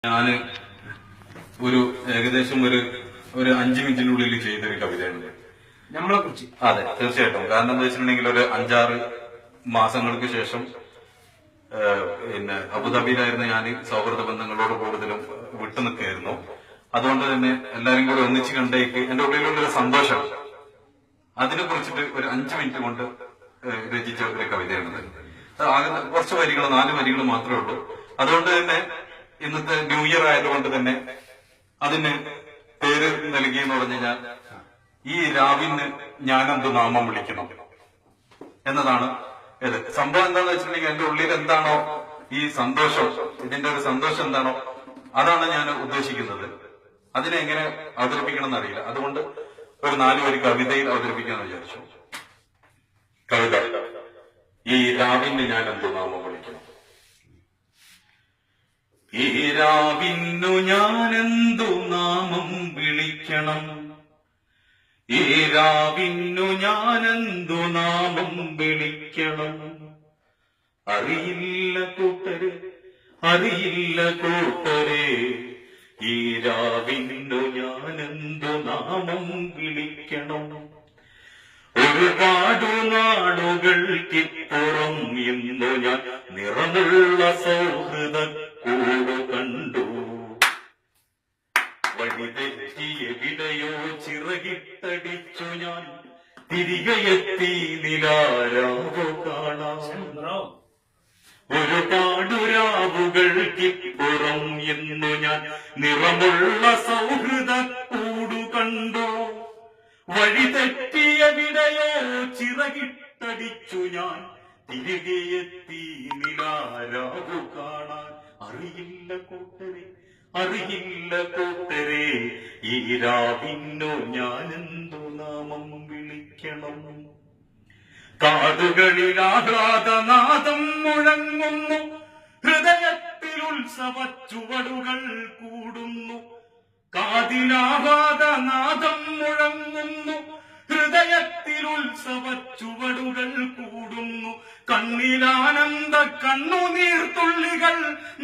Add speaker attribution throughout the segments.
Speaker 1: ഞാന് ഏകദേശം ഒരു 5 മിനിറ്റിനുള്ളിൽ ചെയ്തൊരു കവിതയുണ്ട്
Speaker 2: നമ്മളെ കുറിച്ച്.
Speaker 1: അതെ, തീർച്ചയായിട്ടും. കാരണം എന്താ വെച്ചിട്ടുണ്ടെങ്കിൽ ഒരു 5-6 മാസങ്ങൾക്ക് ശേഷം പിന്നെ അബുദാബിയിലായിരുന്ന ഞാൻ സൗഹൃദ ബന്ധങ്ങളോട് കൂടുതലും വിട്ടുനിൽക്കുകയായിരുന്നു. അതുകൊണ്ട് തന്നെ എല്ലാരും കൂടി ഒന്നിച്ച് കണ്ടേക്ക് എന്റെ ഉള്ളിലുള്ളൊരു സന്തോഷം, അതിനെ കുറിച്ചിട്ട് ഒരു 5 മിനിറ്റ് കൊണ്ട് രചിച്ച ഒരു കവിതയാണിത്. ആകെ കുറച്ച് വരികൾ, 4 വരികൾ മാത്രമേ ഉള്ളൂ. അതുകൊണ്ട് തന്നെ ഇന്നത്തെ ന്യൂ ഇയർ ആയതുകൊണ്ട് തന്നെ അതിന് പേര് നൽകിയെന്ന് പറഞ്ഞു കഴിഞ്ഞാൽ ഈ രാവിന് ഞാനെന്ത് നാമം വിളിക്കണം എന്നതാണ്. ഇത് സംഭവം എന്താണെന്ന് വെച്ചിട്ടുണ്ടെങ്കിൽ എന്റെ ഉള്ളിൽ എന്താണോ ഈ സന്തോഷം, ഇതിന്റെ ഒരു സന്തോഷം എന്താണോ അതാണ് ഞാൻ ഉദ്ദേശിക്കുന്നത്. അതിനെ എങ്ങനെ അവതരിപ്പിക്കണം എന്നറിയില്ല. അതുകൊണ്ട് ഒരു 4 വരി കവിതയിൽ അവതരിപ്പിക്കാന്ന് വിചാരിച്ചു. കവിത: ഈ രാവിന് ഞാൻ എന്ത് നാമം വിളിക്കണം. ഈ രാവിന്നു ഞാനെന്തു നാമം വിളിക്കണം. ഈ രാവിന്നു ഞാനെന്തു നാമം വിളിക്കണം. അറിയില്ല കൂട്ടരെ, അറിയില്ല കൂട്ടരെ, ഈ രാവിന്നു ഞാനെന്തു നാമം വിളിക്കണം. ഒരുപാടു നാടുകൾക്കിപ്പുറം ഇന്നു ഞാൻ നിറമുള്ള സൗഹൃദ കൂടു കണ്ടു. വഴിതെറ്റിയെവിടെയോ ചിറകിട്ടടിച്ചു ഞാൻ തിരികെ എത്തി നിലാരാവു കാണാം. ഒരുപാടു രാവുകൾക്കിപ്പുറം ഇന്നു ഞാൻ നിറമുള്ള സൗഹൃദ കൂടു കണ്ടു. വഴിതെറ്റിയെവിടെയോ ചിറകിട്ടടിച്ചു ഞാൻ തിരികെ എത്തി നിലാരാവു കാണാൻ. അറിയില്ല കൂട്ടരെ, അറിയില്ല കൂട്ടരെ, ഈ രാവിന്നു ഞാനെന്തു നാമം വിളിക്കണം. കാതുകളിൽ ആഹ്ലാദനാദം മുഴങ്ങുന്നു, ഹൃദയത്തിൽ ഉത്സവ ചുവടുകൾ കൂടുന്നു. കാതിലാഹ്ലാദനാദം മുഴങ്ങുന്നു, ഹൃദയത്തിൽ ഉത്സവ ചുവടുകൾ കൂടുന്നു. കണ്ണിലാനന്ദ കണ്ണുനീർത്തുള്ളികൾ,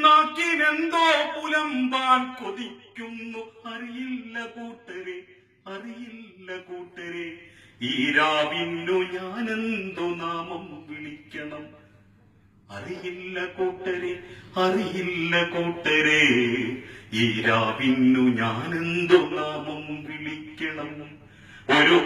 Speaker 1: നാക്കിനെന്തോ പുലമ്പാൻ കൊതിക്കുന്നു. അറിയില്ല കൂട്ടരെ, അറിയില്ല കൂട്ടരെ, ഈ രാവിന്നു ഞാനെന്തു നാമം വിളിക്കണം. അറിയില്ല കൂട്ടരെ, അറിയില്ല കൂട്ടരെ, ഈ രാവിന്നു ഞാനെന്തു നാമം വിളിക്കണം. ഒരു